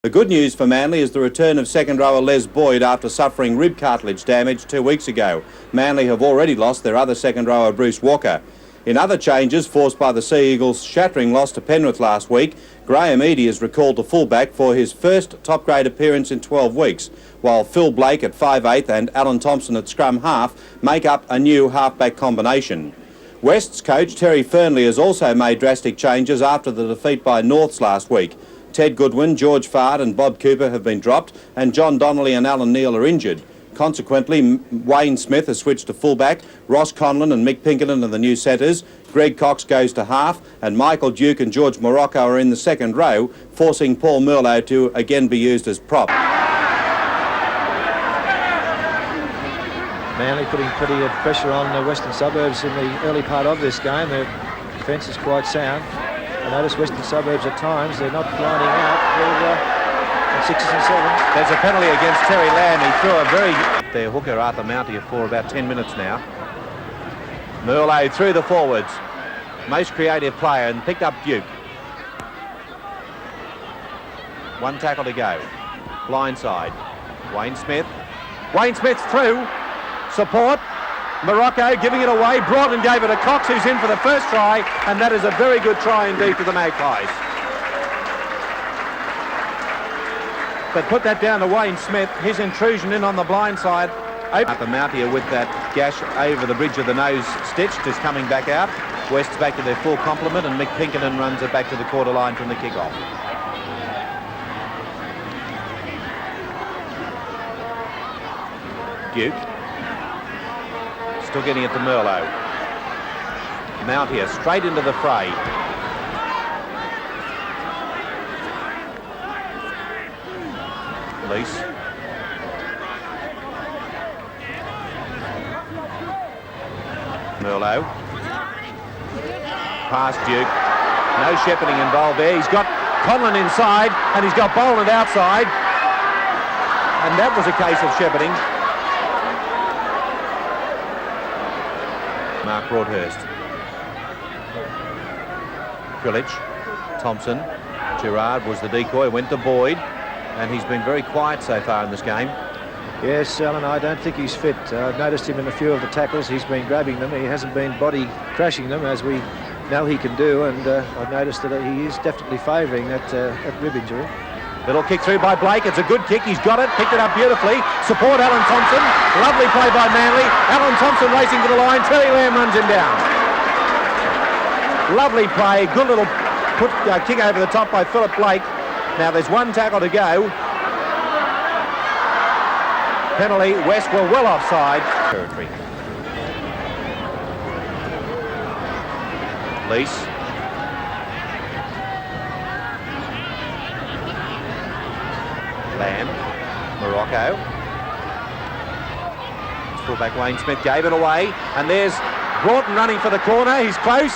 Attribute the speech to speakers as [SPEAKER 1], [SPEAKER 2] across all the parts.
[SPEAKER 1] The good news for Manly is the return of second rower Les Boyd after suffering rib cartilage damage 2 weeks ago. Manly have already lost their other second rower Bruce Walker. In other changes forced by the Sea Eagles' shattering loss to Penrith last week, Graham Eadie is recalled to fullback for his first top-grade appearance in 12 weeks, while Phil Blake at 5'8" and Alan Thompson at scrum half make up a new halfback combination. West's coach Terry Fernley has also made drastic changes after the defeat by Norths last week. Ted Goodwin, George Fard and Bob Cooper have been dropped, and John Donnelly and Alan Neal are injured. Consequently, Wayne Smith has switched to fullback, Ross Conlon and Mick Pinkerton are the new centres, Greg Cox goes to half, and Michael Duke and George Morocco are in the second row, forcing Paul Merlot to again be used as prop.
[SPEAKER 2] Manly putting plenty of pressure on the Western Suburbs in the early part of this game. Their defence is quite sound. I notice Western Suburbs at times, they're not lining out. They're 6s and 7s.
[SPEAKER 1] There's a penalty against Terry Lamb. He threw a very... Their hooker Arthur Mountier for about 10 minutes now. Merlot through the forwards. Most creative player and picked up Duke. One tackle to go. Blindside. Wayne Smith. Wayne Smith's through. Support. Morocco giving it away. Broughton gave it to Cox, who's in for the first try, and that is a very good try indeed for the Magpies. But put that down to Wayne Smith. His intrusion in on the blind side. Arthur Mountier with that gash over the bridge of the nose stitched is coming back out. West's back to their full complement, and Mick Pinkerton runs it back to the quarter line from the kick-off. Duke. Still getting it to Merlot. Mountier straight into the fray. Lease. Merlot. Past Duke. No shepherding involved there. He's got Conlon inside and he's got Boland outside. And that was a case of shepherding. Mark Broadhurst. Krilic. Thompson. Gerard was the decoy, went to Boyd, and he's been very quiet so far in this game.
[SPEAKER 2] Yes, Alan, I don't think he's fit. I've noticed him in a few of the tackles. He's been grabbing them. He hasn't been body crashing them, as we know he can do, and I've noticed that he is definitely favouring that rib injury.
[SPEAKER 1] Little kick through by Blake. It's a good kick. He's got it. Picked it up beautifully. Support Alan Thompson. Lovely play by Manly. Alan Thompson racing to the line. Terry Lamb runs him down. Lovely play. Good little kick over the top by Philip Blake. Now there's one tackle to go. Penalty. West were well offside. Territory. Lease. Lamb. Morocco. Fullback Wayne Smith gave it away, and there's Broughton running for the corner. He's close.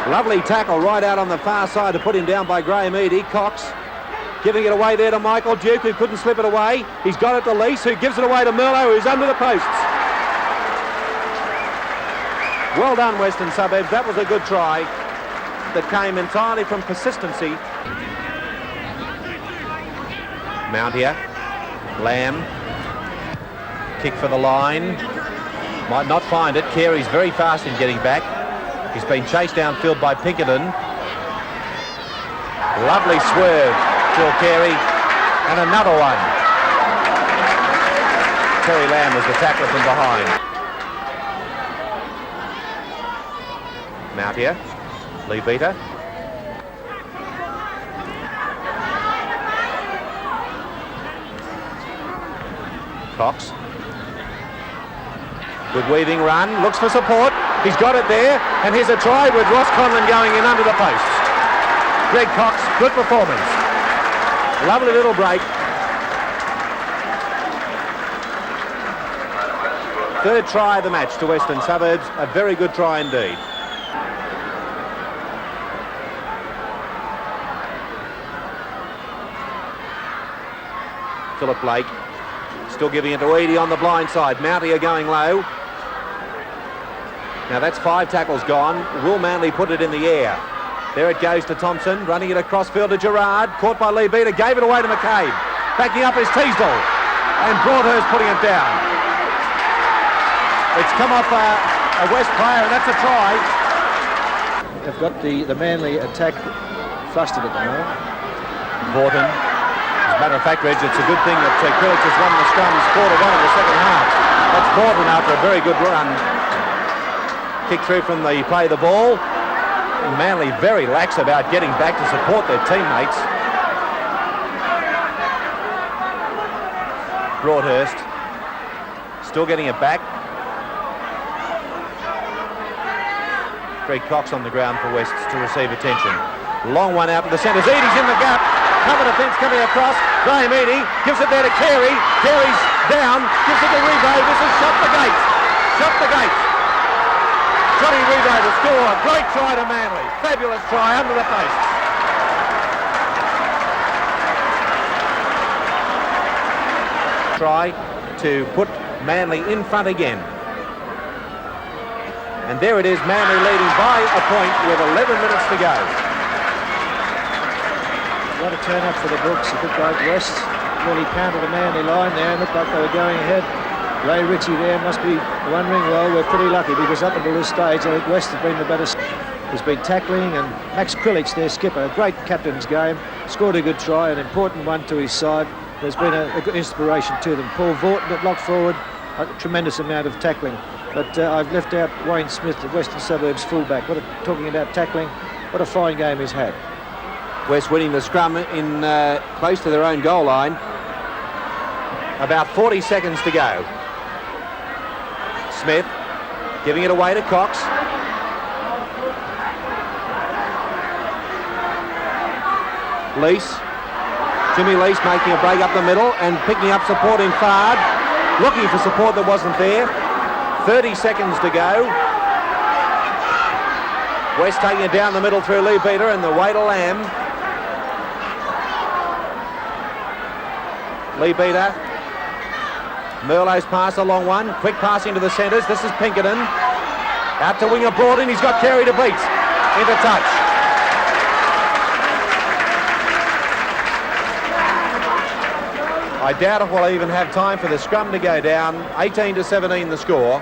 [SPEAKER 1] Lovely tackle right out on the far side to put him down by Graham Eadie. Cox giving it away there to Michael Duke, who couldn't slip it away. He's got it to Lease, who gives it away to Merlot, who's under the posts. Well done, Western Suburbs. That was a good try that came entirely from persistency. Mountier. Lamb. Kick for the line. Might not find it. Carey's very fast in getting back. He's been chased downfield by Pinkerton. Lovely swerve, Phil Carey. And another one. Terry Lamb was the tackler from behind. Mountier. Lee Beater. Cox. Good weaving run, looks for support. He's got it there, and here's a try with Ross Conlon going in under the posts. Greg Cox, good performance. Lovely little break. Third try of the match to Western Suburbs. A very good try indeed. Philip Blake. Still giving it to Eadie on the blind side. Mountier going low. Now that's 5 tackles gone. Will Manly put it in the air? There it goes to Thompson, running it across field to Gerard, caught by Lee Beater, gave it away to McCabe. Backing up is Teasdale, and Broadhurst putting it down. It's come off a West player, and that's a try.
[SPEAKER 2] They've got the Manly attack flustered at the moment.
[SPEAKER 1] Borton. As a matter of fact, Reg, it's a good thing that Krilic has won the scrum. He's scored a one in the second half. That's Borton after a very good run. Kick through from the play of the ball. Manly very lax about getting back to support their teammates. Broadhurst still getting it back. Greg Cox on the ground for Wests to receive attention. Long one out to the centres. Eadie's in the gap. Cover defence coming across. Graham Eadie gives it there to Carey. Carey's down. Gives it to Rebo. This is shut the gates. Shut the gates. Johnny Rebo to score. Great try to Manly. Fabulous try under the post. Try to put Manly in front again. And there it is, Manly leading by a point with 11 minutes to go.
[SPEAKER 2] What a turn up for the books. A bit like West. Really pounded the Manly line there and looked like they were going ahead. Ray Ritchie there must be wondering, well, we're pretty lucky because up until this stage, I think West has been the better. There's been tackling, and Max Krilic, their skipper, a great captain's game, scored a good try, an important one to his side. There's been a good inspiration to them. Paul Vorton at lock forward, a tremendous amount of tackling. But I've left out Wayne Smith, the Western Suburbs fullback. Talking about tackling, what a fine game he's had.
[SPEAKER 1] West winning the scrum in close to their own goal line. About 40 seconds to go. Smith giving it away to Cox. Lease. Jimmy Lease making a break up the middle and picking up support in Fard. Looking for support that wasn't there. 30 seconds to go. West taking it down the middle through Lee Beater and the way to Lamb. Lee Beater. Merlot's pass, a long one. Quick passing to the centres. This is Pinkerton. Out to winger Broaden. He's got Carey to beat. Into touch. I doubt if we'll even have time for the scrum to go down. 18-17 the score.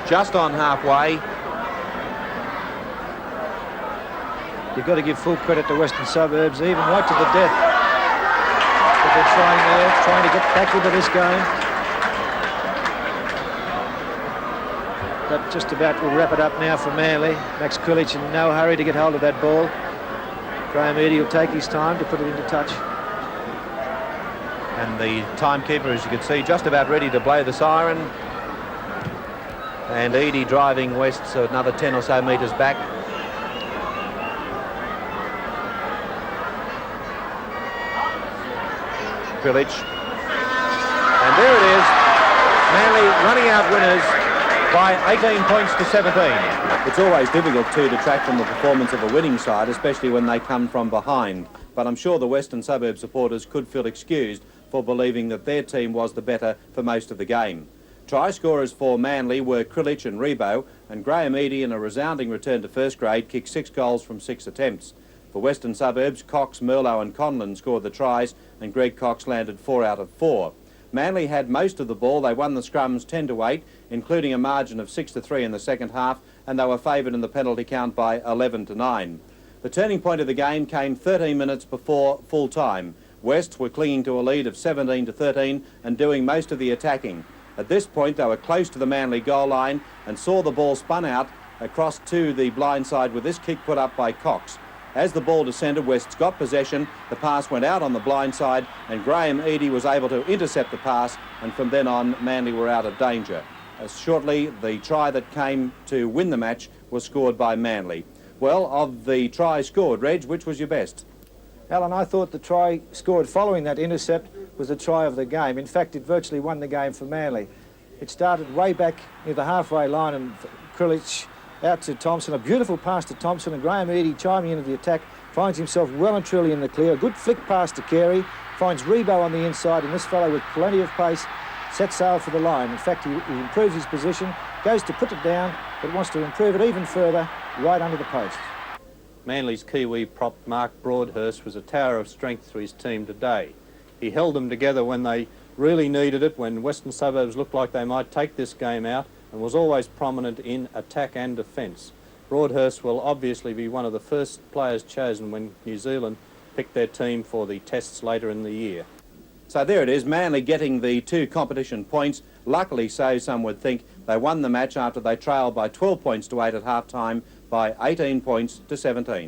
[SPEAKER 1] Just on halfway.
[SPEAKER 2] You've got to give full credit to Western Suburbs, even right to the death. They're trying to get back into this game. That just about will wrap it up now for Manly. Max Krilic in no hurry to get hold of that ball. Graham Eadie will take his time to put it into touch.
[SPEAKER 1] And the timekeeper, as you can see, just about ready to blow the siren. And Eadie driving West so another 10 or so metres back. Krilic. And there it is. Manly running out winners by 18 points to 17. It's always difficult to detract from the performance of a winning side, especially when they come from behind. But I'm sure the Western Suburb supporters could feel excused for believing that their team was the better for most of the game. Try scorers for Manly were Krilic and Rebo, and Graham Eadie, in a resounding return to first grade, kicked 6 goals from 6 attempts. For Western Suburbs, Cox, Merlot and Conlon scored the tries, and Greg Cox landed 4 out of 4. Manly had most of the ball. They won the scrums 10-8, including a margin of 6-3 in the second half, and they were favoured in the penalty count by 11-9. The turning point of the game came 13 minutes before full time. West were clinging to a lead of 17-13 and doing most of the attacking. At this point, they were close to the Manly goal line and saw the ball spun out across to the blind side with this kick put up by Cox. As the ball descended, West's got possession. The pass went out on the blind side, and Graham Eadie was able to intercept the pass, and from then on, Manly were out of danger. Shortly, the try that came to win the match was scored by Manly. Well, of the tries scored, Reg, which was your best?
[SPEAKER 2] Alan, I thought the try scored following that intercept was the try of the game. In fact, it virtually won the game for Manly. It started way back near the halfway line, and Krilic out to Thompson, a beautiful pass to Thompson, and Graham Eadie chiming into the attack, finds himself well and truly in the clear. A good flick pass to Carey, finds Rebo on the inside, and this fellow with plenty of pace sets sail for the line. In fact, he improves his position, goes to put it down, but wants to improve it even further right under the post.
[SPEAKER 3] Manly's Kiwi prop Mark Broadhurst was a tower of strength to his team today. He held them together when they really needed it, when Western Suburbs looked like they might take this game out, and was always prominent in attack and defence. Broadhurst will obviously be one of the first players chosen when New Zealand pick their team for the tests later in the year.
[SPEAKER 1] So there it is, Manly getting the 2 competition points. Luckily, so some would think, they won the match after they trailed by 12 points to 8 at half-time by 18 points to 17.